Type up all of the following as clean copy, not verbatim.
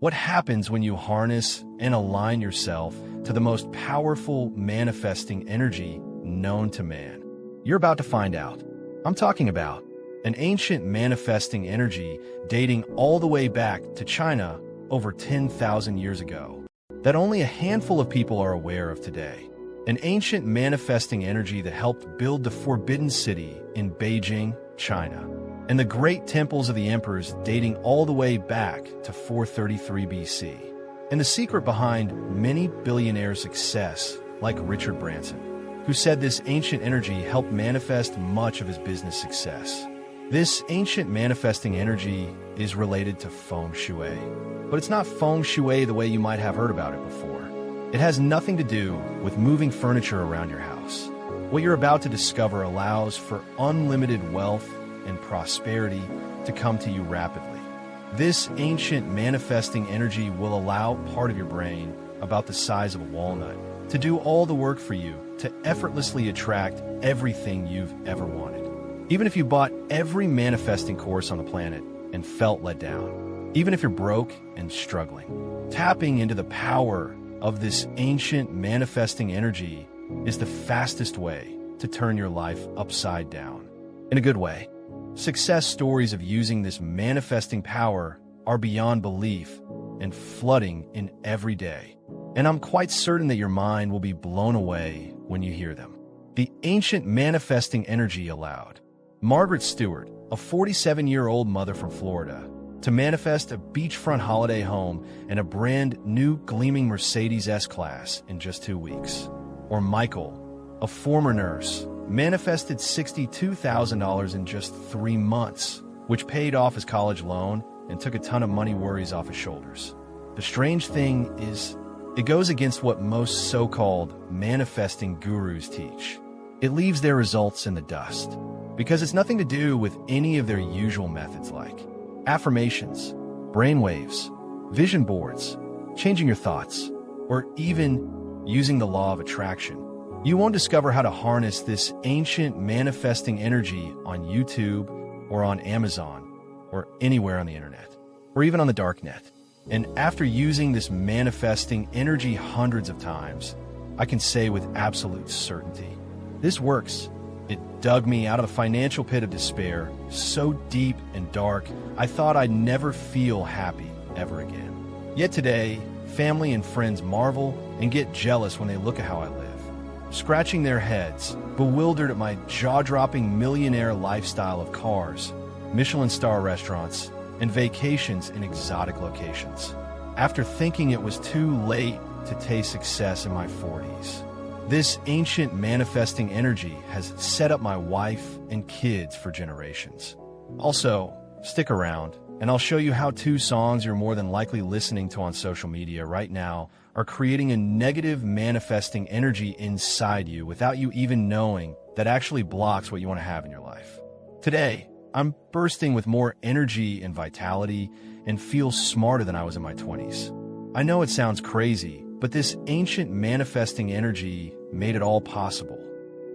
What happens when you harness and align yourself to the most powerful manifesting energy known to man? You're about to find out. I'm talking about an ancient manifesting energy dating all the way back to China over 10,000 years ago, that only a handful of people are aware of today. An ancient manifesting energy that helped build the Forbidden City in Beijing, China, and the great temples of the emperors dating all the way back to 433 BC. And the secret behind many billionaires' success, like Richard Branson, who said this ancient energy helped manifest much of his business success. This ancient manifesting energy is related to feng shui, but it's not feng shui the way you might have heard about it before. It has nothing to do with moving furniture around your house. What you're about to discover allows for unlimited wealth and prosperity to come to you rapidly. This ancient manifesting energy will allow part of your brain, about the size of a walnut, to do all the work for you to effortlessly attract everything you've ever wanted. Even if you bought every manifesting course on the planet and felt let down, even if you're broke and struggling, tapping into the power of this ancient manifesting energy is the fastest way to turn your life upside down. In a good way. Success stories of using this manifesting power are beyond belief and flooding in every day. And I'm quite certain that your mind will be blown away when you hear them. The ancient manifesting energy allowed Margaret Stewart, a 47-year-old mother from Florida, to manifest a beachfront holiday home and a brand new gleaming Mercedes S-Class in just 2 weeks. Or Michael, a former nurse, manifested $62,000 in just 3 months, which paid off his college loan and took a ton of money worries off his shoulders. The strange thing is, it goes against what most so-called manifesting gurus teach. It leaves their results in the dust, because it's nothing to do with any of their usual methods like affirmations, brainwaves, vision boards, changing your thoughts, or even using the law of attraction. You won't discover how to harness this ancient manifesting energy on YouTube or on Amazon or anywhere on the internet, or even on the dark net. And after using this manifesting energy hundreds of times, I can say with absolute certainty, this works. It dug me out of the financial pit of despair, so deep and dark, I thought I'd never feel happy ever again. Yet today, family and friends marvel and get jealous when they look at how I live, scratching their heads, bewildered at my jaw-dropping millionaire lifestyle of cars, Michelin star restaurants, and vacations in exotic locations. After thinking it was too late to taste success in my 40s. This ancient manifesting energy has set up my wife and kids for generations. Also, stick around, and I'll show you how 2 songs you're more than likely listening to on social media right now are creating a negative manifesting energy inside you without you even knowing that actually blocks what you want to have in your life. Today, I'm bursting with more energy and vitality and feel smarter than I was in my 20s. I know it sounds crazy, but this ancient manifesting energy made it all possible.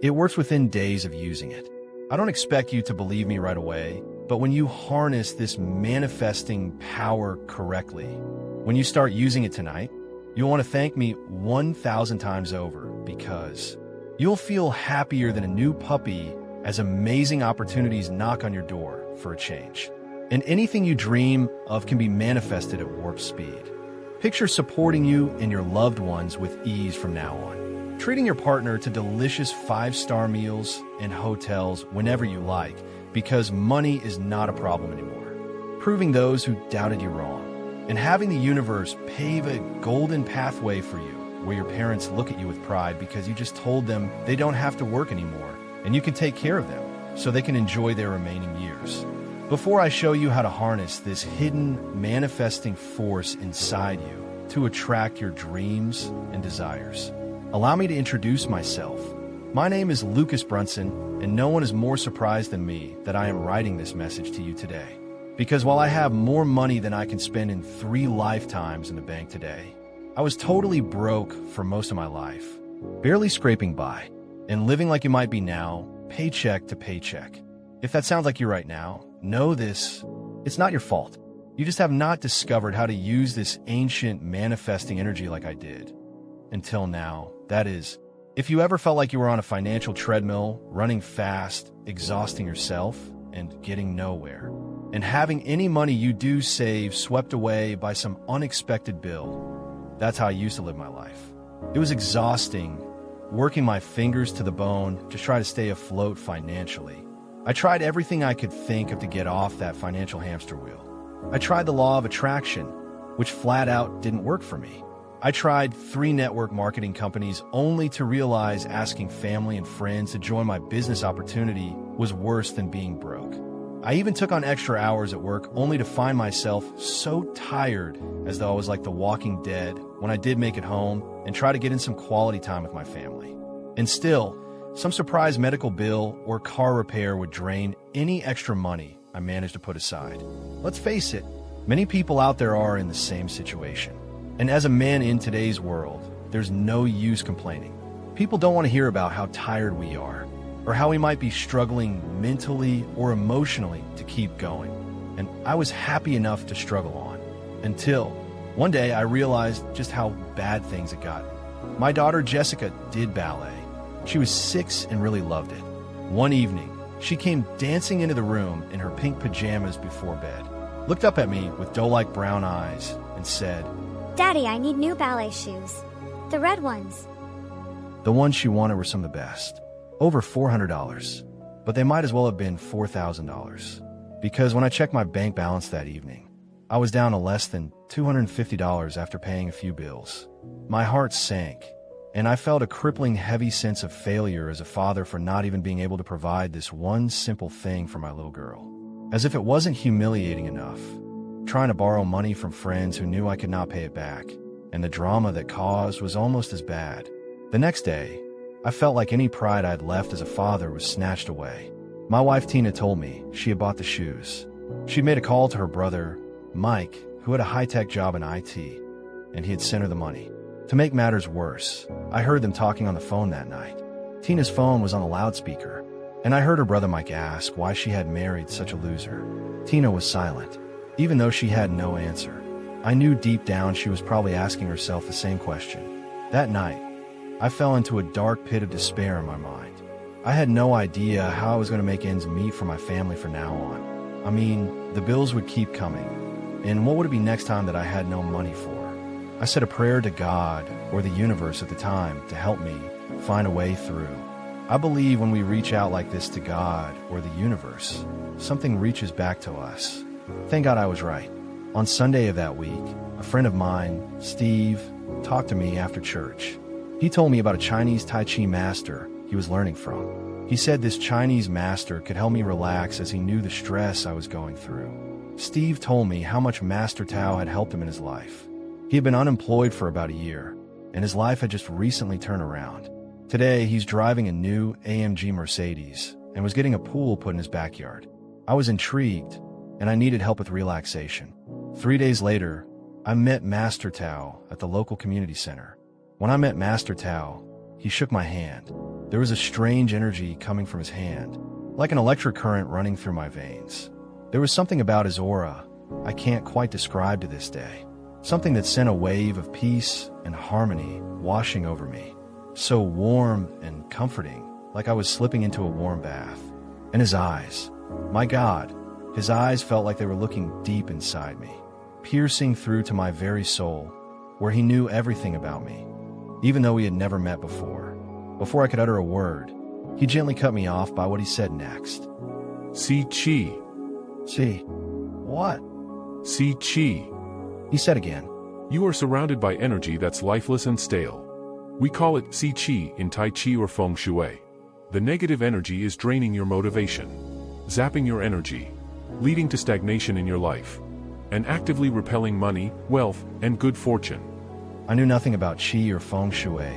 It works within days of using it. I don't expect you to believe me right away, but when you harness this manifesting power correctly, when you start using it tonight, you'll want to thank me 1,000 times over, because you'll feel happier than a new puppy as amazing opportunities knock on your door for a change. And anything you dream of can be manifested at warp speed. Picture supporting you and your loved ones with ease from now on. Treating your partner to delicious 5-star meals and hotels whenever you like, because money is not a problem anymore. Proving those who doubted you wrong. And having the universe pave a golden pathway for you, where your parents look at you with pride because you just told them they don't have to work anymore, and you can take care of them so they can enjoy their remaining years. Before I show you how to harness this hidden manifesting force inside you to attract your dreams and desires, allow me to introduce myself. My name is Lucas Brunson, and no one is more surprised than me that I am writing this message to you today. Because while I have more money than I can spend in 3 lifetimes in the bank today, I was totally broke for most of my life, barely scraping by, and living like you might be now, paycheck to paycheck. If that sounds like you right now, know this, it's not your fault. You just have not discovered how to use this ancient manifesting energy like I did. Until now, that is, if you ever felt like you were on a financial treadmill, running fast, exhausting yourself, and getting nowhere, and having any money you do save swept away by some unexpected bill, that's how I used to live my life. It was exhausting, working my fingers to the bone to try to stay afloat financially. I tried everything I could think of to get off that financial hamster wheel. I tried the law of attraction, which flat out didn't work for me. I tried 3 network marketing companies only to realize asking family and friends to join my business opportunity was worse than being broke. I even took on extra hours at work only to find myself so tired, as though I was like the Walking Dead when I did make it home and try to get in some quality time with my family. And still, some surprise medical bill or car repair would drain any extra money I managed to put aside. Let's face it, many people out there are in the same situation. And as a man in today's world, there's no use complaining. People don't want to hear about how tired we are, or how we might be struggling mentally or emotionally to keep going. And I was happy enough to struggle on, until one day I realized just how bad things had gotten. My daughter Jessica did ballet. She was 6 and really loved it. One evening, she came dancing into the room in her pink pajamas before bed, looked up at me with doe-like brown eyes, and said, "Daddy, I need new ballet shoes. The red ones." The ones she wanted were some of the best, over $400, but they might as well have been $4,000. Because when I checked my bank balance that evening, I was down to less than $250 after paying a few bills. My heart sank, and I felt a crippling heavy sense of failure as a father for not even being able to provide this one simple thing for my little girl. As if it wasn't humiliating enough, trying to borrow money from friends who knew I could not pay it back, and the drama that caused was almost as bad. The next day, I felt like any pride I'd left as a father was snatched away. My wife Tina told me she had bought the shoes. She'd made a call to her brother, Mike, who had a high-tech job in IT, and he had sent her the money. To make matters worse, I heard them talking on the phone that night. Tina's phone was on the loudspeaker, and I heard her brother Mike ask why she had married such a loser. Tina was silent, even though she had no answer. I knew deep down she was probably asking herself the same question. That night, I fell into a dark pit of despair in my mind. I had no idea how I was going to make ends meet for my family from now on. I mean, the bills would keep coming, and what would it be next time that I had no money for? I said a prayer to God, or the universe at the time, to help me find a way through. I believe when we reach out like this to God or the universe, something reaches back to us. Thank God I was right. On Sunday of that week, a friend of mine, Steve, talked to me after church. He told me about a Chinese Tai Chi master he was learning from. He said this Chinese master could help me relax as he knew the stress I was going through. Steve told me how much Master Tao had helped him in his life. He had been unemployed for about a year, and his life had just recently turned around. Today, he's driving a new AMG Mercedes and was getting a pool put in his backyard. I was intrigued, and I needed help with relaxation. 3 days later, I met Master Tao at the local community center. When I met Master Tao, he shook my hand. There was a strange energy coming from his hand, like an electric current running through my veins. There was something about his aura I can't quite describe to this day. Something that sent a wave of peace and harmony washing over me. So warm and comforting, like I was slipping into a warm bath. And his eyes, my God, his eyes felt like they were looking deep inside me, piercing through to my very soul, where he knew everything about me, even though we had never met before. Before I could utter a word, he gently cut me off by what he said next. See Chi. See? What? See Chi. He said again. You are surrounded by energy that's lifeless and stale. We call it Si Chi in Tai Chi or Feng Shui. The negative energy is draining your motivation, zapping your energy, leading to stagnation in your life, and actively repelling money, wealth, and good fortune. I knew nothing about Qi or Feng Shui,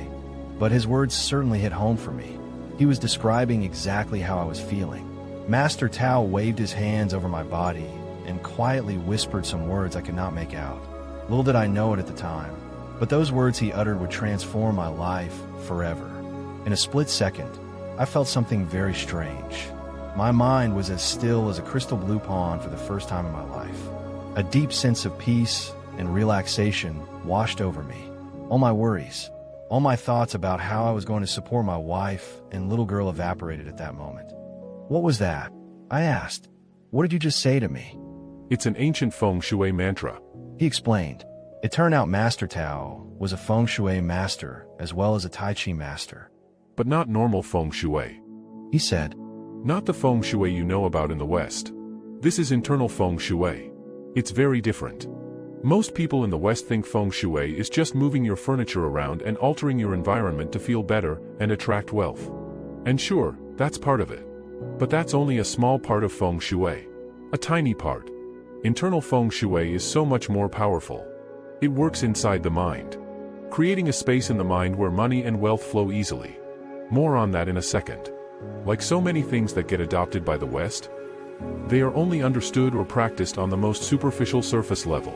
but his words certainly hit home for me. He was describing exactly how I was feeling. Master Tao waved his hands over my body and quietly whispered some words I could not make out. Little did I know it at the time, but those words he uttered would transform my life forever. In a split second, I felt something very strange. My mind was as still as a crystal blue pond for the first time in my life. A deep sense of peace and relaxation washed over me. All my worries, all my thoughts about how I was going to support my wife and little girl evaporated at that moment. "What was that?" I asked. "What did you just say to me?" It's an ancient feng shui mantra. He explained. It turned out Master Tao was a feng shui master as well as a tai chi master. But not normal feng shui. He said, Not the feng shui you know about in the West. This is internal feng shui. It's very different. Most people in the West think feng shui is just moving your furniture around and altering your environment to feel better and attract wealth. And sure, that's part of it. But that's only a small part of feng shui. A tiny part. Internal feng shui is so much more powerful. It works inside the mind, creating a space in the mind where money and wealth flow easily. More on that in a second. Like so many things that get adopted by the West, they are only understood or practiced on the most superficial surface level.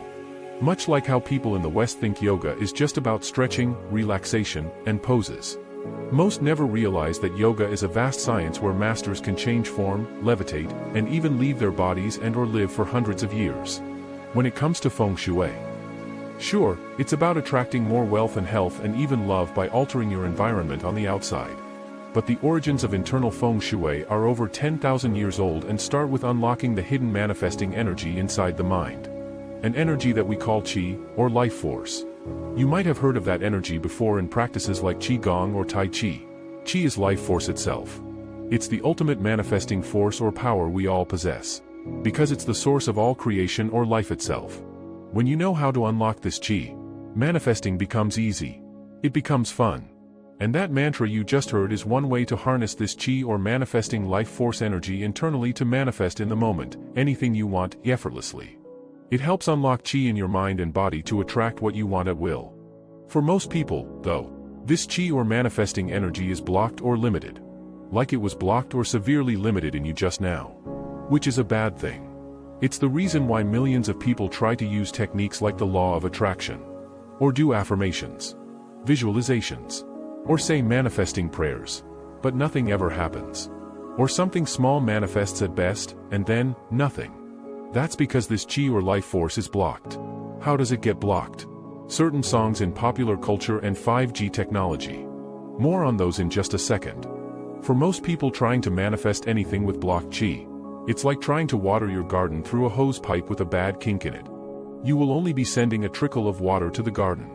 Much like how people in the West think yoga is just about stretching, relaxation, and poses. Most never realize that yoga is a vast science where masters can change form, levitate, and even leave their bodies and/or live for hundreds of years. When it comes to feng shui, sure, it's about attracting more wealth and health and even love by altering your environment on the outside. But the origins of internal feng shui are over 10,000 years old and start with unlocking the hidden manifesting energy inside the mind. An energy that we call qi, or life force. You might have heard of that energy before in practices like qigong or tai chi. Qi is life force itself. It's the ultimate manifesting force or power we all possess. Because it's the source of all creation or life itself. When you know how to unlock this qi, manifesting becomes easy. It becomes fun. And that mantra you just heard is one way to harness this qi or manifesting life force energy internally to manifest in the moment, anything you want, effortlessly. It helps unlock qi in your mind and body to attract what you want at will. For most people, though, this qi or manifesting energy is blocked or limited. Like it was blocked or severely limited in you just now. Which is a bad thing. It's the reason why millions of people try to use techniques like the law of attraction. Or do affirmations, visualizations, or say manifesting prayers. But nothing ever happens. Or something small manifests at best, and then, nothing. That's because this qi or life force is blocked. How does it get blocked? Certain songs in popular culture and 5G technology. More on those in just a second. For most people trying to manifest anything with blocked qi, it's like trying to water your garden through a hose pipe with a bad kink in it. You will only be sending a trickle of water to the garden.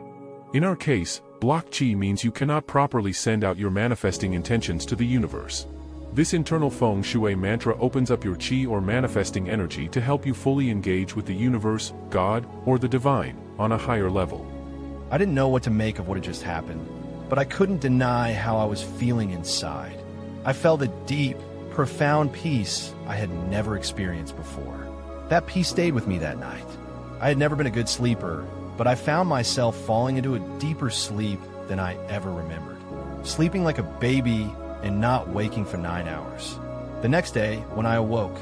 In our case, blocked qi means you cannot properly send out your manifesting intentions to the universe. This internal feng shui mantra opens up your qi or manifesting energy to help you fully engage with the universe, God, or the divine, on a higher level. I didn't know what to make of what had just happened, but I couldn't deny how I was feeling inside. I felt a deep, profound peace I had never experienced before. That peace stayed with me that night. I had never been a good sleeper, but I found myself falling into a deeper sleep than I ever remembered. Sleeping like a baby and not waking for 9 hours. The next day, when I awoke,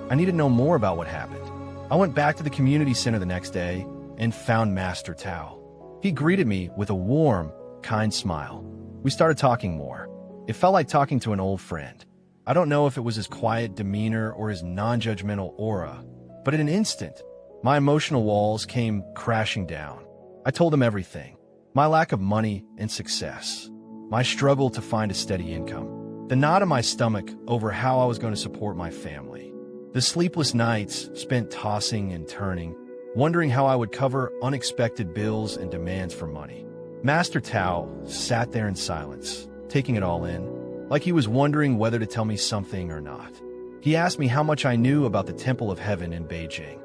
I needed to know more about what happened. I went back to the community center the next day and found Master Tao. He greeted me with a warm, kind smile. We started talking more. It felt like talking to an old friend. I don't know if it was his quiet demeanor or his non-judgmental aura, but in an instant, my emotional walls came crashing down. I told him everything. My lack of money and success. My struggle to find a steady income. The knot in my stomach over how I was going to support my family. The sleepless nights spent tossing and turning, wondering how I would cover unexpected bills and demands for money. Master Tao sat there in silence, taking it all in, like he was wondering whether to tell me something or not. He asked me how much I knew about the Temple of Heaven in Beijing.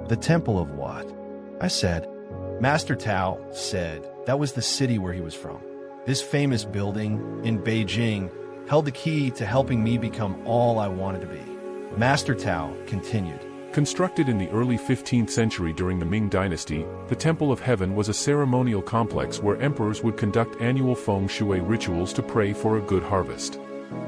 The Temple of what? I said. Master Tao said that was the city where he was from. This famous building in Beijing held the key to helping me become all I wanted to be. Master Tao continued. Constructed in the early 15th century during the Ming Dynasty, the Temple of Heaven was a ceremonial complex where emperors would conduct annual feng shui rituals to pray for a good harvest.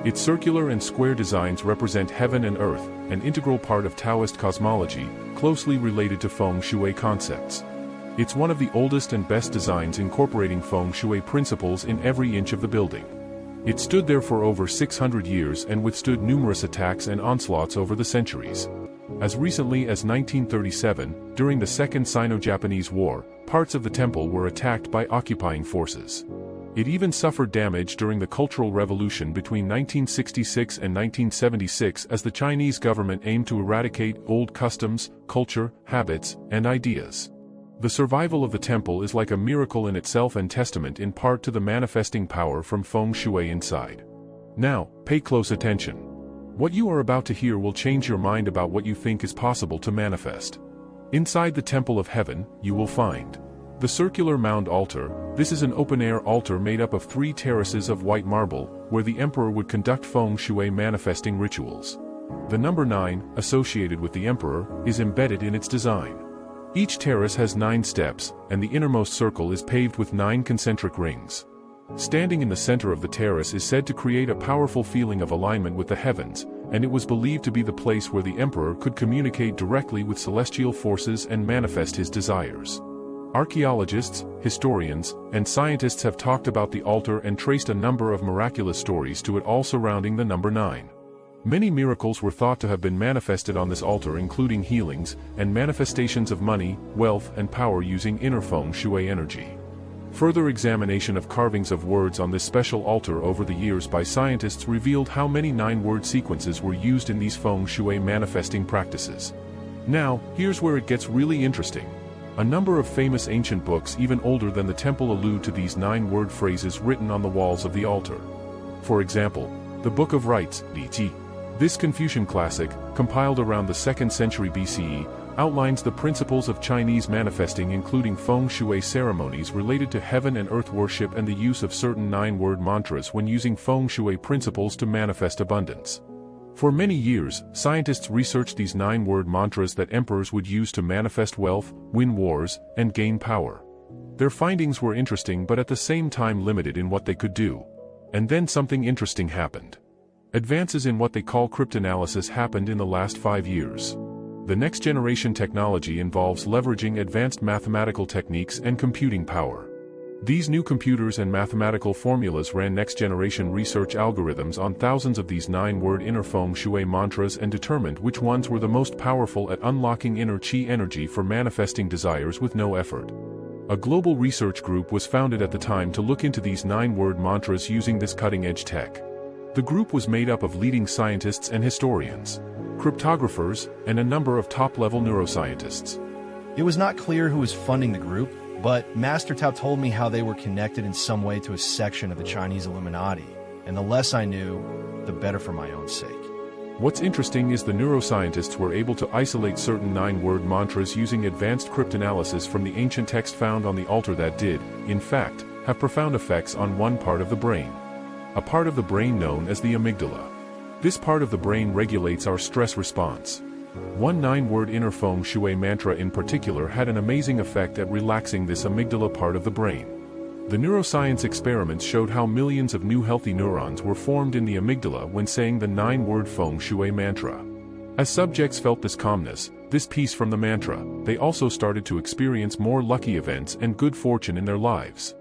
Its circular and square designs represent heaven and earth, an integral part of Taoist cosmology, closely related to feng shui concepts. It's one of the oldest and best designs incorporating feng shui principles in every inch of the building. It stood there for over 600 years and withstood numerous attacks and onslaughts over the centuries. As recently as 1937, during the Second Sino-Japanese War, parts of the temple were attacked by occupying forces. It even suffered damage during the Cultural Revolution between 1966 and 1976 as the Chinese government aimed to eradicate old customs, culture, habits, and ideas. The survival of the temple is like a miracle in itself and testament in part to the manifesting power from feng shui inside. Now, pay close attention. What you are about to hear will change your mind about what you think is possible to manifest. Inside the Temple of Heaven, you will find the circular mound altar. This is an open-air altar made up of 3 terraces of white marble, where the emperor would conduct feng shui manifesting rituals. The number 9, associated with the emperor, is embedded in its design. Each terrace has 9 steps, and the innermost circle is paved with 9 concentric rings. Standing in the center of the terrace is said to create a powerful feeling of alignment with the heavens, and it was believed to be the place where the emperor could communicate directly with celestial forces and manifest his desires. Archaeologists, historians, and scientists have talked about the altar and traced a number of miraculous stories to it, all surrounding the number 9. Many miracles were thought to have been manifested on this altar, including healings and manifestations of money, wealth, and power using inner feng shui energy. Further examination of carvings of words on this special altar over the years by scientists revealed how many 9-word sequences were used in these feng shui manifesting practices. Now, here's where it gets really interesting. A number of famous ancient books even older than the temple allude to these 9-word phrases written on the walls of the altar. For example, the Book of Rites, Li Ji. This Confucian classic, compiled around the 2nd century BCE, outlines the principles of Chinese manifesting, including feng shui ceremonies related to heaven and earth worship and the use of certain 9-word mantras when using feng shui principles to manifest abundance. For many years, scientists researched these 9-word mantras that emperors would use to manifest wealth, win wars, and gain power. Their findings were interesting but at the same time limited in what they could do. And then something interesting happened. Advances in what they call cryptanalysis happened in the last 5 years. The next generation technology involves leveraging advanced mathematical techniques and computing power. These new computers and mathematical formulas ran next-generation research algorithms on thousands of these 9-word inner feng shui mantras and determined which ones were the most powerful at unlocking inner qi energy for manifesting desires with no effort. A global research group was founded at the time to look into these 9-word mantras using this cutting-edge tech. The group was made up of leading scientists and historians, cryptographers, and a number of top-level neuroscientists. It was not clear who was funding the group, but Master Tao told me how they were connected in some way to a section of the Chinese Illuminati, and the less I knew, the better for my own sake. What's interesting is the neuroscientists were able to isolate certain 9-word mantras using advanced cryptanalysis from the ancient text found on the altar that did, in fact, have profound effects on one part of the brain. A part of the brain known as the amygdala. This part of the brain regulates our stress response. One 9-word inner feng shui mantra in particular had an amazing effect at relaxing this amygdala part of the brain. The neuroscience experiments showed how millions of new healthy neurons were formed in the amygdala when saying the 9-word feng shui mantra. As subjects felt this calmness, this peace from the mantra, they also started to experience more lucky events and good fortune in their lives.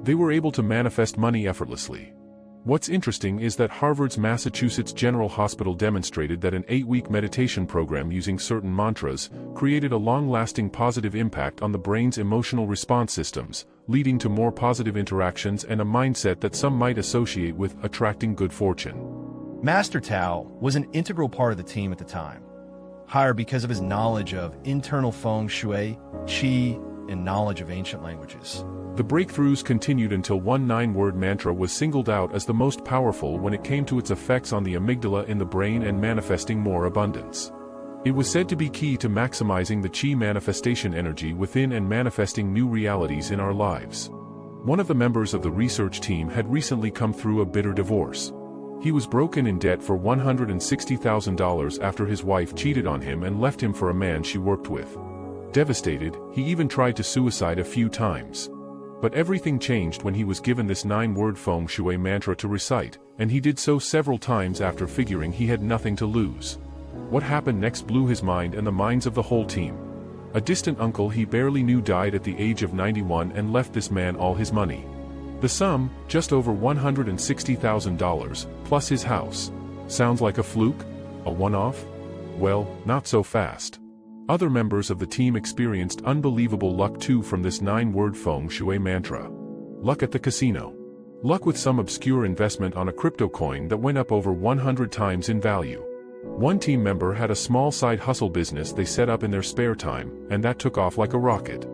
They were able to manifest money effortlessly. What's interesting is that Harvard's Massachusetts General Hospital demonstrated that an 8-week meditation program using certain mantras created a long-lasting positive impact on the brain's emotional response systems, leading to more positive interactions and a mindset that some might associate with attracting good fortune. Master Tao was an integral part of the team at the time, hired because of his knowledge of internal feng shui, qi, and knowledge of ancient languages. The breakthroughs continued until one 9-word mantra was singled out as the most powerful when it came to its effects on the amygdala in the brain and manifesting more abundance. It was said to be key to maximizing the qi manifestation energy within and manifesting new realities in our lives. One of the members of the research team had recently come through a bitter divorce. He was broken in debt for $160,000 after his wife cheated on him and left him for a man she worked with. Devastated, he even tried to suicide a few times. But everything changed when he was given this 9-word feng shui mantra to recite, and he did so several times after figuring he had nothing to lose. What happened next blew his mind and the minds of the whole team. A distant uncle he barely knew died at the age of 91 and left this man all his money. The sum, just over $160,000, plus his house. Sounds like a fluke? A one-off? Well, not so fast. Other members of the team experienced unbelievable luck too from this 9-word feng shui mantra. Luck at the casino. Luck with some obscure investment on a crypto coin that went up over 100 times in value. One team member had a small side hustle business they set up in their spare time, and that took off like a rocket.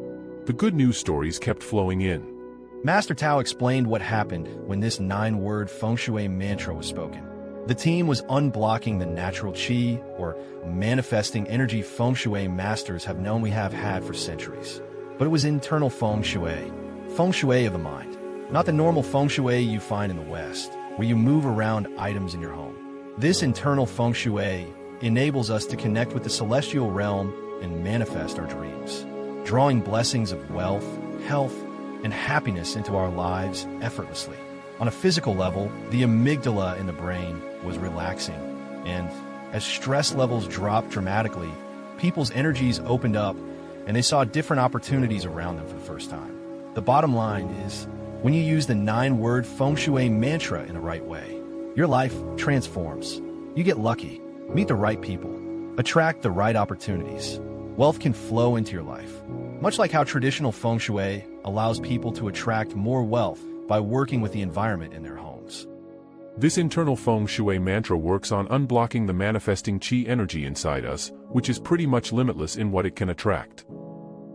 The good news stories kept flowing in. Master Tao explained what happened when this 9-word feng shui mantra was spoken. The team was unblocking the natural qi, or manifesting energy feng shui masters have known we have had for centuries. But it was internal feng shui of the mind, not the normal feng shui you find in the West, where you move around items in your home. This internal feng shui enables us to connect with the celestial realm and manifest our dreams, drawing blessings of wealth, health, and happiness into our lives effortlessly. On a physical level, the amygdala in the brain was relaxing, and as stress levels dropped dramatically, people's energies opened up and they saw different opportunities around them for the first time. The bottom line is, when you use the 9-word feng shui mantra in the right way, your life transforms. You get lucky, meet the right people, attract the right opportunities. Wealth can flow into your life, much like how traditional feng shui allows people to attract more wealth by working with the environment in their homes. This internal feng shui mantra works on unblocking the manifesting qi energy inside us, which is pretty much limitless in what it can attract.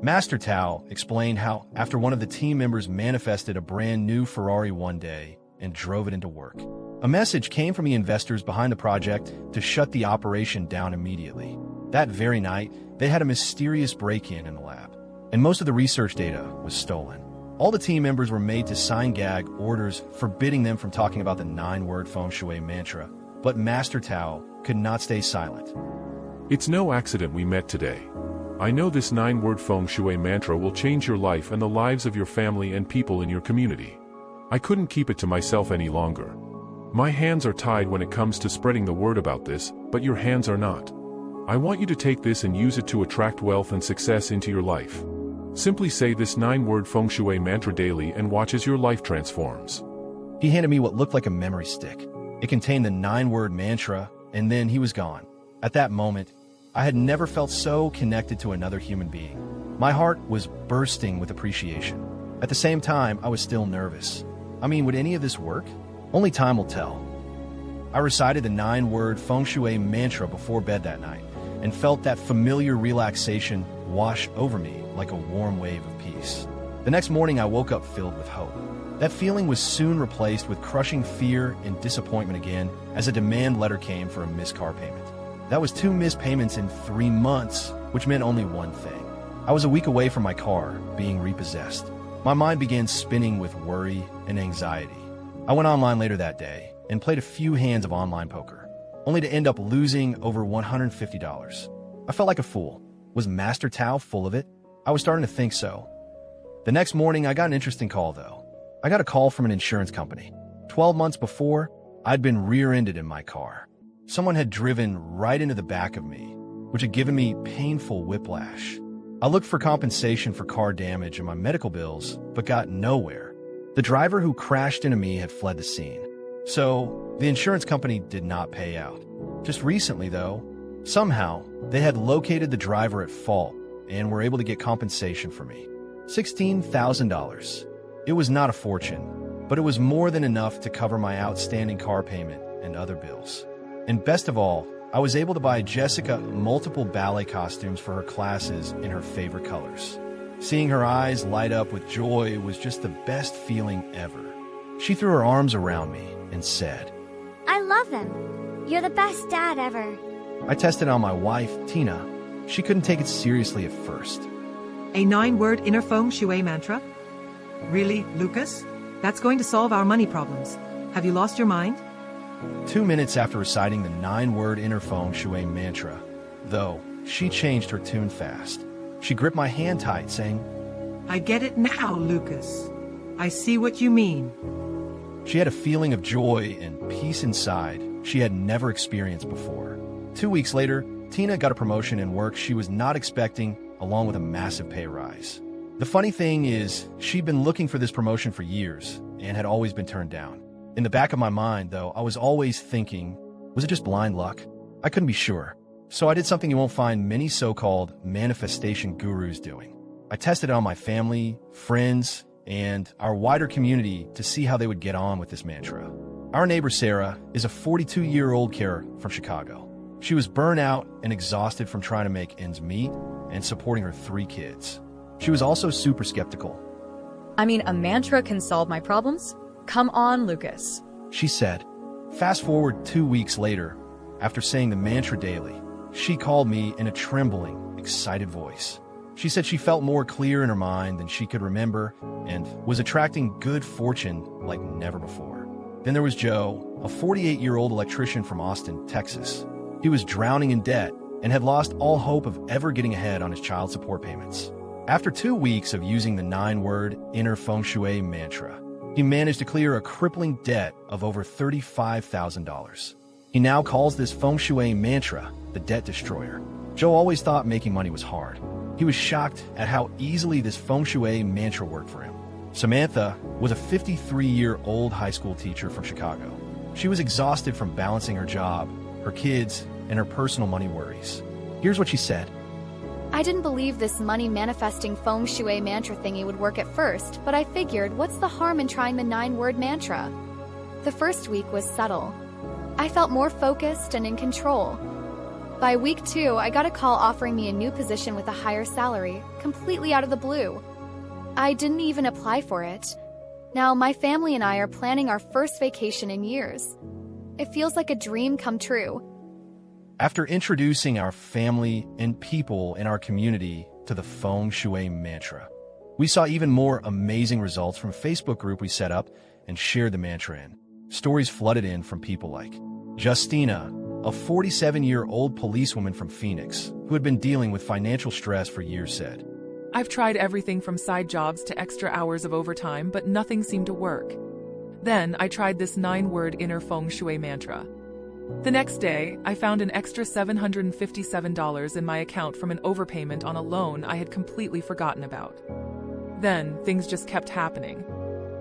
Master Tao explained how, after one of the team members manifested a brand new Ferrari one day and drove it into work, a message came from the investors behind the project to shut the operation down immediately. That very night, they had a mysterious break-in in the lab, and most of the research data was stolen. All the team members were made to sign gag orders forbidding them from talking about the 9-word feng shui mantra, but Master Tao could not stay silent. It's no accident we met today. I know this 9-word feng shui mantra will change your life and the lives of your family and people in your community. I couldn't keep it to myself any longer. My hands are tied when it comes to spreading the word about this, but your hands are not. I want you to take this and use it to attract wealth and success into your life. Simply say this 9-word feng shui mantra daily and watch as your life transforms. He handed me what looked like a memory stick. It contained the 9-word mantra, and then he was gone. At that moment, I had never felt so connected to another human being. My heart was bursting with appreciation. At the same time, I was still nervous. Would any of this work? Only time will tell. I recited the 9-word feng shui mantra before bed that night and felt that familiar relaxation wash over me like a warm wave of peace. The next morning, I woke up filled with hope. That feeling was soon replaced with crushing fear and disappointment again as a demand letter came for a missed car payment. That was 2 missed payments in 3 months, which meant only one thing. I was a week away from my car being repossessed. My mind began spinning with worry and anxiety. I went online later that day and played a few hands of online poker, only to end up losing over $150. I felt like a fool. Was Master Tao full of it? I was starting to think so. The next morning, I got an interesting call, though. I got a call from an insurance company. 12 months before, I'd been rear-ended in my car. Someone had driven right into the back of me, which had given me painful whiplash. I looked for compensation for car damage and my medical bills, but got nowhere. The driver who crashed into me had fled the scene, so the insurance company did not pay out. Just recently, though, somehow, they had located the driver at fault and were able to get compensation for me. $16,000. It was not a fortune, but it was more than enough to cover my outstanding car payment and other bills. And best of all, I was able to buy Jessica multiple ballet costumes for her classes in her favorite colors. Seeing her eyes light up with joy was just the best feeling ever. She threw her arms around me and said, I love them. You're the best dad ever. I tested on my wife, Tina. She couldn't take it seriously at first. A 9-word inner feng shui mantra? Really, Lucas? That's going to solve our money problems. Have you lost your mind? 2 minutes after reciting the 9-word inner feng shui mantra, though, she changed her tune fast. She gripped my hand tight, saying, I get it now, Lucas. I see what you mean. She had a feeling of joy and peace inside she had never experienced before. 2 weeks later, Tina got a promotion in work she was not expecting, along with a massive pay rise. The funny thing is, she'd been looking for this promotion for years and had always been turned down. In the back of my mind, though, I was always thinking, was it just blind luck? I couldn't be sure. So I did something you won't find many so-called manifestation gurus doing. I tested it on my family, friends, and our wider community to see how they would get on with this mantra. Our neighbor Sarah is a 42-year-old carer from Chicago. She was burnt out and exhausted from trying to make ends meet and supporting her 3 kids. She was also super skeptical. I mean, a mantra can solve my problems? Come on, Lucas. She said. Fast forward 2 weeks later, after saying the mantra daily, she called me in a trembling, excited voice. She said she felt more clear in her mind than she could remember and was attracting good fortune like never before. Then there was Joe, a 48-year-old electrician from Austin, Texas. He was drowning in debt and had lost all hope of ever getting ahead on his child support payments. After 2 weeks of using the 9-word inner feng shui mantra, he managed to clear a crippling debt of over $35,000. He now calls this feng shui mantra the debt destroyer. Joe always thought making money was hard. He was shocked at how easily this feng shui mantra worked for him. Samantha was a 53-year-old high school teacher from Chicago. She was exhausted from balancing her job, her kids, and her personal money worries. Here's what she said. I didn't believe this money manifesting feng shui mantra thingy would work at first, but I figured, what's the harm in trying the 9-word mantra? The first week was subtle. I felt more focused and in control. By week 2, I got a call offering me a new position with a higher salary, completely out of the blue. I didn't even apply for it. Now, my family and I are planning our first vacation in years. It feels like a dream come true. After introducing our family and people in our community to the feng shui mantra, we saw even more amazing results from a Facebook group we set up and shared the mantra in. Stories flooded in from people like Justina, a 47-year-old policewoman from Phoenix who had been dealing with financial stress for years, said, I've tried everything from side jobs to extra hours of overtime, but nothing seemed to work. Then I tried this 9-word inner feng shui mantra. The next day, I found an extra $757 in my account from an overpayment on a loan I had completely forgotten about. Then, things just kept happening.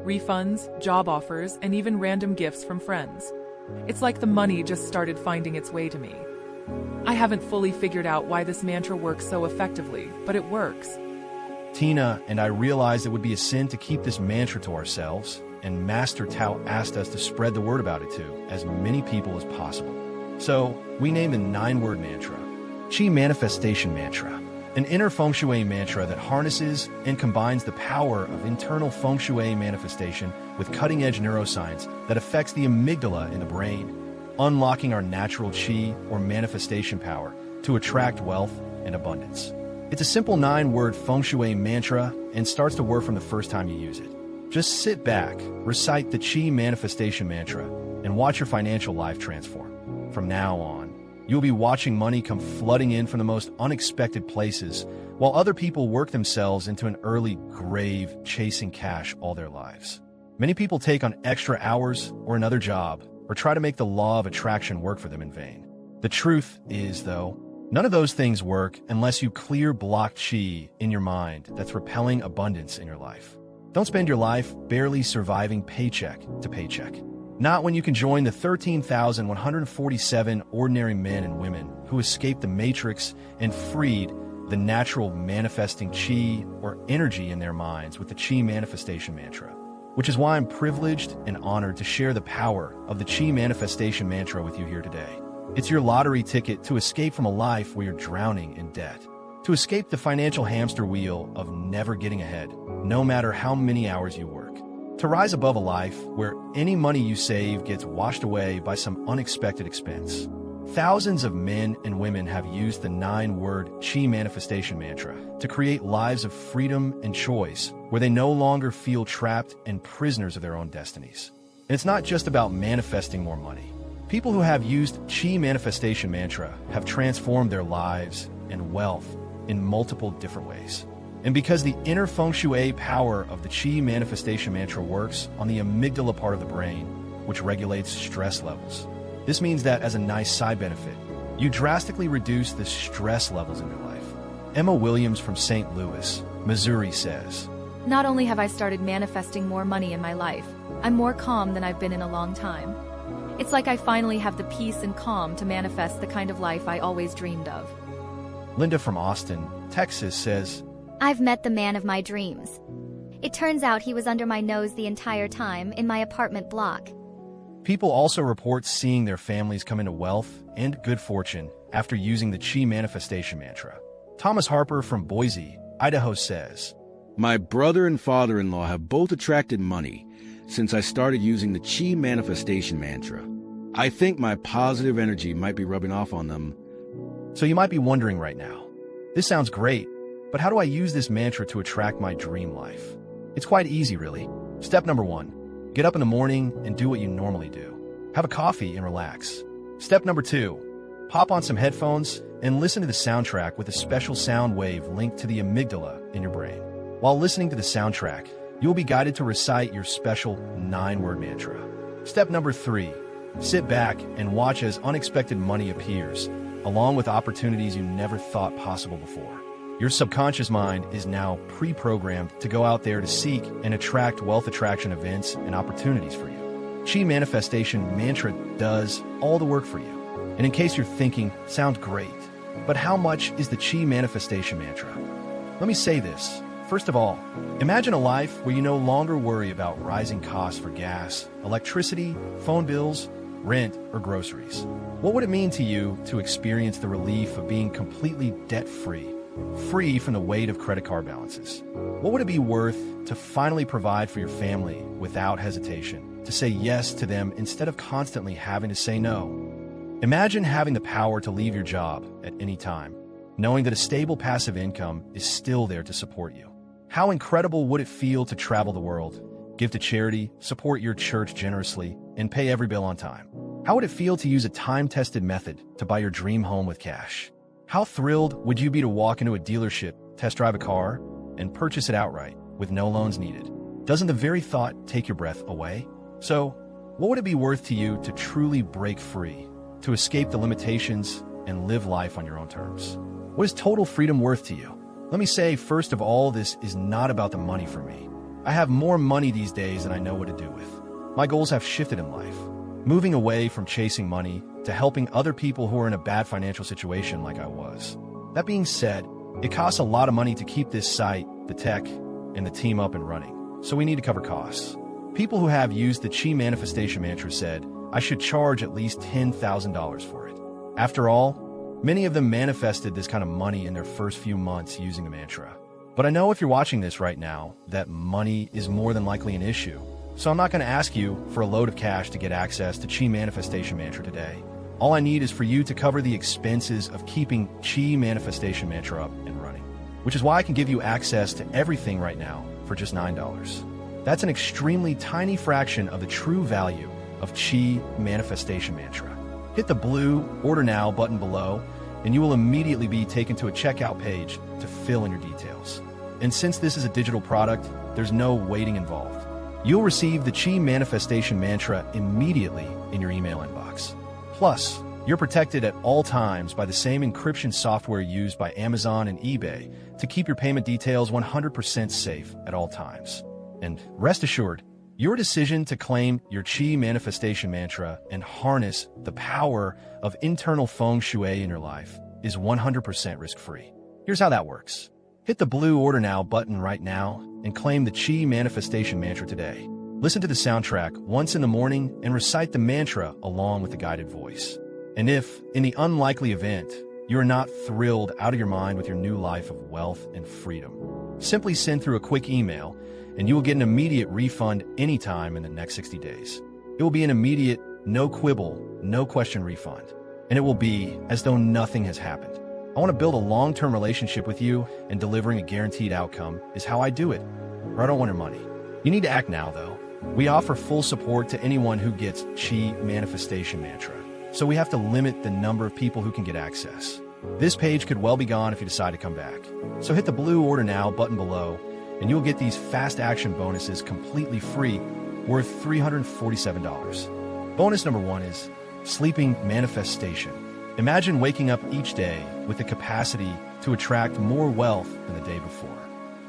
Refunds, job offers, and even random gifts from friends. It's like the money just started finding its way to me. I haven't fully figured out why this mantra works so effectively, but it works. Tina and I realized it would be a sin to keep this mantra to ourselves, and Master Tao asked us to spread the word about it to as many people as possible. So, we named the 9-word mantra, Qi Manifestation Mantra, an inner feng shui mantra that harnesses and combines the power of internal feng shui manifestation with cutting-edge neuroscience that affects the amygdala in the brain, unlocking our natural qi or manifestation power to attract wealth and abundance. It's a simple 9-word feng shui mantra and starts to work from the first time you use it. Just sit back, recite the Qi Manifestation Mantra, and watch your financial life transform. From now on, you'll be watching money come flooding in from the most unexpected places, while other people work themselves into an early grave chasing cash all their lives. Many people take on extra hours or another job, or try to make the law of attraction work for them in vain. The truth is, though, none of those things work unless you clear blocked qi in your mind that's repelling abundance in your life. Don't spend your life barely surviving paycheck to paycheck. Not when you can join the 13,147 ordinary men and women who escaped the matrix and freed the natural manifesting qi or energy in their minds with the Qi Manifestation Mantra, which is why I'm privileged and honored to share the power of the Qi Manifestation Mantra with you here today. It's your lottery ticket to escape from a life where you're drowning in debt, to escape the financial hamster wheel of never getting ahead, no matter how many hours you work, to rise above a life where any money you save gets washed away by some unexpected expense. Thousands of men and women have used the 9-word Qi Manifestation Mantra to create lives of freedom and choice where they no longer feel trapped and prisoners of their own destinies. And it's not just about manifesting more money. People who have used Qi Manifestation Mantra have transformed their lives and wealth in multiple different ways. And because the inner feng shui power of the Qi Manifestation Mantra works on the amygdala part of the brain, which regulates stress levels, this means that as a nice side benefit, you drastically reduce the stress levels in your life. Emma Williams from St. Louis, Missouri says, Not only have I started manifesting more money in my life, I'm more calm than I've been in a long time. It's like I finally have the peace and calm to manifest the kind of life I always dreamed of. Linda from Austin, Texas says, I've met the man of my dreams. It turns out he was under my nose the entire time in my apartment block. People also report seeing their families come into wealth and good fortune after using the Chi manifestation mantra. Thomas Harper from Boise, Idaho says, My brother and father-in-law have both attracted money since I started using the Chi manifestation mantra. I think my positive energy might be rubbing off on them. So you might be wondering right now, this sounds great, but how do I use this mantra to attract my dream life? It's quite easy, really. Step number 1, get up in the morning and do what you normally do. Have a coffee and relax. Step number 2, pop on some headphones and listen to the soundtrack with a special sound wave linked to the amygdala in your brain. While listening to the soundtrack, you will be guided to recite your special 9-word mantra. Step number 3, sit back and watch as unexpected money appears, along with opportunities you never thought possible before. Your subconscious mind is now pre-programmed to go out there to seek and attract wealth attraction events and opportunities for you. Chi manifestation mantra does all the work for you. And in case you're thinking, sounds great, but how much is the Chi manifestation mantra? Let me say this. First of all, imagine a life where you no longer worry about rising costs for gas, electricity, phone bills, rent, or groceries. What would it mean to you to experience the relief of being completely debt-free, free from the weight of credit card balances? What would it be worth to finally provide for your family without hesitation, to say yes to them instead of constantly having to say no? Imagine having the power to leave your job at any time, knowing that a stable passive income is still there to support you. How incredible would it feel to travel the world, give to charity, support your church generously, and pay every bill on time? How would it feel to use a time-tested method to buy your dream home with cash? How thrilled would you be to walk into a dealership, test drive a car, and purchase it outright with no loans needed? Doesn't the very thought take your breath away? So, what would it be worth to you to truly break free, to escape the limitations and live life on your own terms? What is total freedom worth to you? Let me say, first of all, this is not about the money for me. I have more money these days than I know what to do with. My goals have shifted in life, moving away from chasing money to helping other people who are in a bad financial situation like I was. That being said, it costs a lot of money to keep this site, the tech, and the team up and running, so we need to cover costs. People who have used the Chi manifestation mantra said, I should charge at least $10,000 for it. After all, many of them manifested this kind of money in their first few months using the mantra. But I know if you're watching this right now, that money is more than likely an issue. So I'm not going to ask you for a load of cash to get access to Chi manifestation mantra today. All I need is for you to cover the expenses of keeping Chi manifestation mantra up and running, which is why I can give you access to everything right now for just $9. That's an extremely tiny fraction of the true value of Chi manifestation mantra. Hit the blue Order Now button below, and you will immediately be taken to a checkout page to fill in your details. And since this is a digital product, there's no waiting involved. You'll receive the Chi manifestation mantra immediately in your email inbox. Plus, you're protected at all times by the same encryption software used by Amazon and eBay to keep your payment details 100% safe at all times. And rest assured, your decision to claim your Chi manifestation mantra and harness the power of internal feng shui in your life is 100% risk-free. Here's how that works. Hit the blue Order Now button right now and claim the Chi manifestation mantra today. Listen to the soundtrack once in the morning and recite the mantra along with the guided voice. And if, in the unlikely event, you are not thrilled out of your mind with your new life of wealth and freedom, simply send through a quick email and you will get an immediate refund anytime in the next 60 days. It will be an immediate, no quibble, no question refund. And it will be as though nothing has happened. I want to build a long-term relationship with you, and delivering a guaranteed outcome is how I do it. Or I don't want your money. You need to act now, though. We offer full support to anyone who gets Chi manifestation mantra, so we have to limit the number of people who can get access. This page could well be gone if you decide to come back. So hit the blue Order Now button below, and you'll get these fast action bonuses completely free, worth $347. Bonus number 1 is sleeping manifestation. Imagine waking up each day with the capacity to attract more wealth than the day before.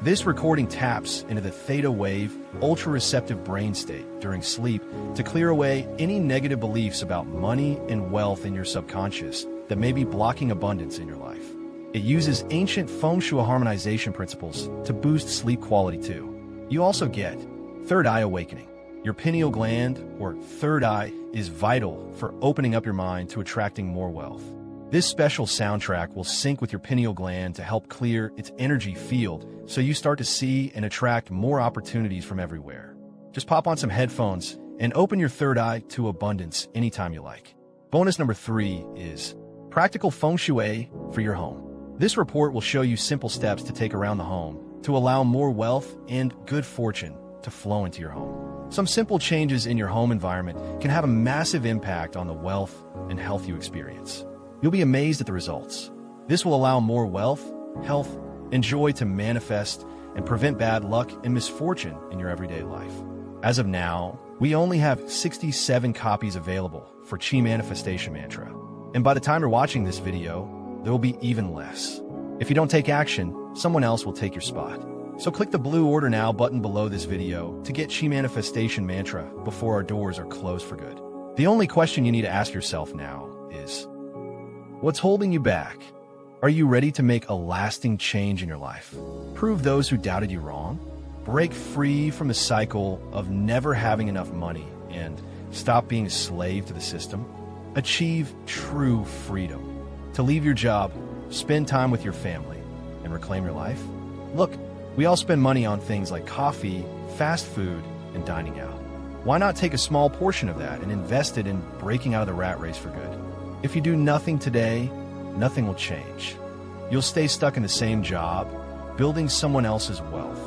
This recording taps into the theta wave, ultra-receptive brain state during sleep to clear away any negative beliefs about money and wealth in your subconscious that may be blocking abundance in your life. It uses ancient feng shui harmonization principles to boost sleep quality too. You also get third eye awakening. Your pineal gland, or third eye, is vital for opening up your mind to attracting more wealth. This special soundtrack will sync with your pineal gland to help clear its energy field so you start to see and attract more opportunities from everywhere. Just pop on some headphones and open your third eye to abundance anytime you like. Bonus number 3 is practical feng shui for your home. This report will show you simple steps to take around the home to allow more wealth and good fortune to flow into your home. Some simple changes in your home environment can have a massive impact on the wealth and health you experience. You'll be amazed at the results. This will allow more wealth, health, and joy to manifest and prevent bad luck and misfortune in your everyday life. As of now, we only have 67 copies available for Chi Manifestation Mantra. And by the time you're watching this video, there will be even less. If you don't take action, someone else will take your spot. So click the blue Order Now button below this video to get Chi Manifestation Mantra before our doors are closed for good. The only question you need to ask yourself now is, what's holding you back? Are you ready to make a lasting change in your life? Prove those who doubted you wrong? Break free from the cycle of never having enough money and stop being a slave to the system? Achieve true freedom. To leave your job, spend time with your family, and reclaim your life? Look, we all spend money on things like coffee, fast food, and dining out. Why not take a small portion of that and invest it in breaking out of the rat race for good? If you do nothing today, nothing will change. You'll stay stuck in the same job, building someone else's wealth,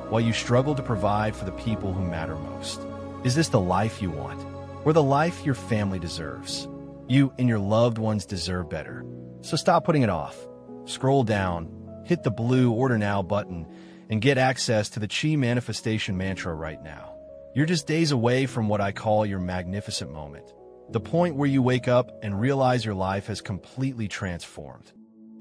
while you struggle to provide for the people who matter most. Is this the life you want, or the life your family deserves? You and your loved ones deserve better. So stop putting it off. Scroll down, hit the blue Order Now button, and get access to the Chi Manifestation Mantra right now. You're just days away from what I call your magnificent moment. The point where you wake up and realize your life has completely transformed.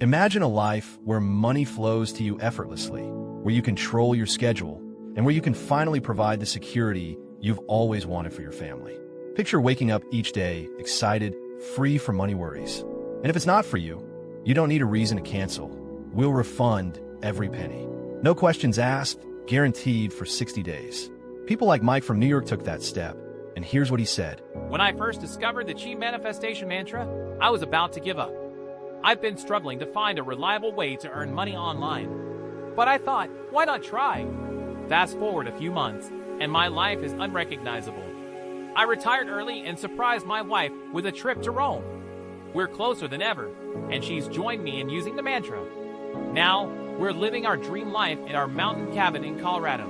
Imagine a life where money flows to you effortlessly, where you control your schedule, and where you can finally provide the security you've always wanted for your family. Picture waking up each day excited, free from money worries. And if it's not for you, you don't need a reason to cancel. We'll refund every penny. No questions asked, guaranteed for 60 days. People like Mike from New York took that step, and here's what he said. When I first discovered the Chi Manifestation Mantra, I was about to give up. I've been struggling to find a reliable way to earn money online. But I thought, why not try? Fast forward a few months, and my life is unrecognizable. I retired early and surprised my wife with a trip to Rome. We're closer than ever, and she's joined me in using the mantra. Now, we're living our dream life in our mountain cabin in Colorado.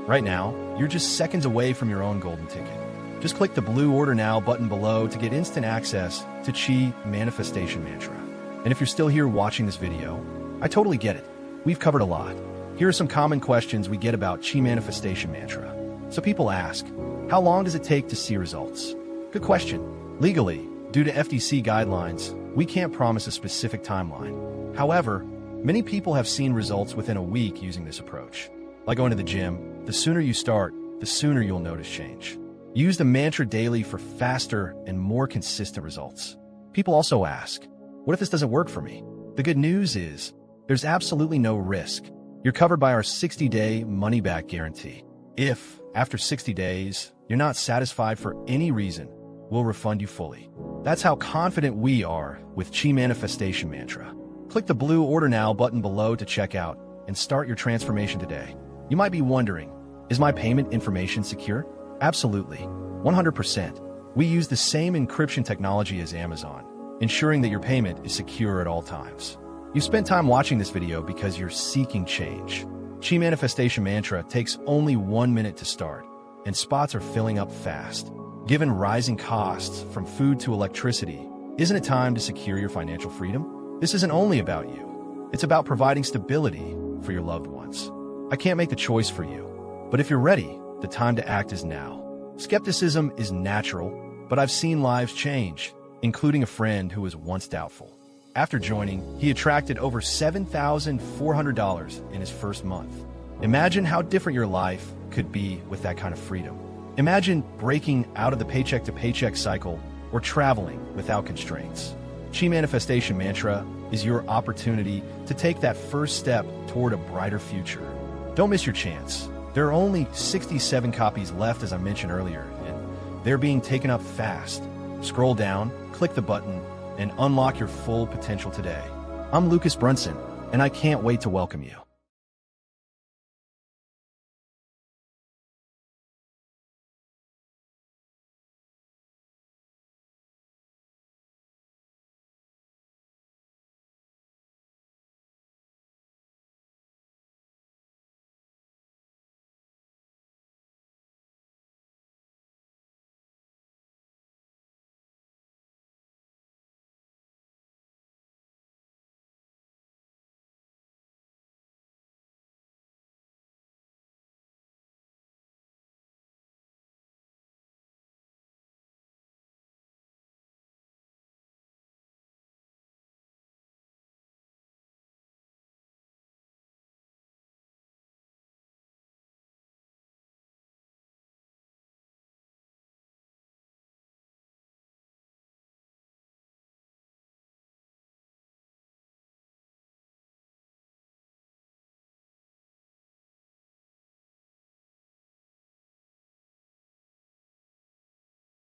Right now, you're just seconds away from your own golden ticket. Just click the blue Order Now button below to get instant access to Chi Manifestation Mantra. And if you're still here watching this video, I totally get it. We've covered a lot. Here are some common questions we get about Chi Manifestation Mantra. So people ask, how long does it take to see results? Good question. Legally, due to FTC guidelines, we can't promise a specific timeline. However, many people have seen results within a week using this approach. Like going to the gym, the sooner you start, the sooner you'll notice change. Use the mantra daily for faster and more consistent results. People also ask, what if this doesn't work for me? The good news is, there's absolutely no risk. You're covered by our 60-day money-back guarantee. If, after 60 days, you're not satisfied for any reason, we'll refund you fully. That's how confident we are with Chi Manifestation Mantra. Click the blue Order Now button below to check out and start your transformation today. You might be wondering, is my payment information secure? Absolutely, 100%. We use the same encryption technology as Amazon, ensuring that your payment is secure at all times. You spent time watching this video because you're seeking change. Chi Manifestation Mantra takes only 1 minute to start, and spots are filling up fast. Given rising costs from food to electricity, isn't it time to secure your financial freedom? This isn't only about you. It's about providing stability for your loved ones. I can't make the choice for you, but if you're ready, the time to act is now. Skepticism is natural, but I've seen lives change, including a friend who was once doubtful. After joining, he attracted over $7,400 in his first month. Imagine how different your life could be with that kind of freedom. Imagine breaking out of the paycheck-to-paycheck cycle or traveling without constraints. Chi Manifestation Mantra is your opportunity to take that first step toward a brighter future. Don't miss your chance. There are only 67 copies left, as I mentioned earlier, and they're being taken up fast. Scroll down, click the button, and unlock your full potential today. I'm Lucas Brunson, and I can't wait to welcome you.